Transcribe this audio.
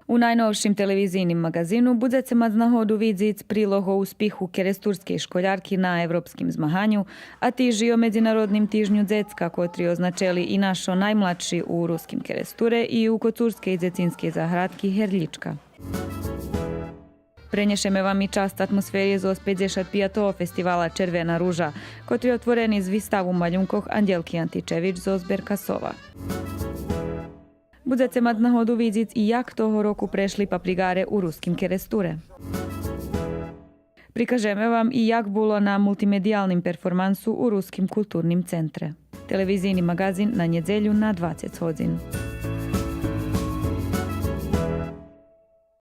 У najnovším televizijnim magazinu budete mať z nahodu vidieť príloh o úspechu keresturskej škoľarky na evropským zmahanju, a týži o Medzinárodným týždňu decka, ktorý označili i našo najmladší u ruskim keresture i u Kocurskej dzecinskej zahradky Herlička. Prenešeme vam i čast atmosferi zo 55. festivala Červena ruža, ktorý je otvorený z výstavu maľunkoch Andielky Antičevič zo zberka Sova. Budete mať nahodu vidieť i jak toho roku prešli paprigáre u ruskim keresture. Prikažeme vam i jak bolo na multimediálnym performansu u Ruskim kultúrnym centre. Televizijni magazin na nedjelju na 20 hodin.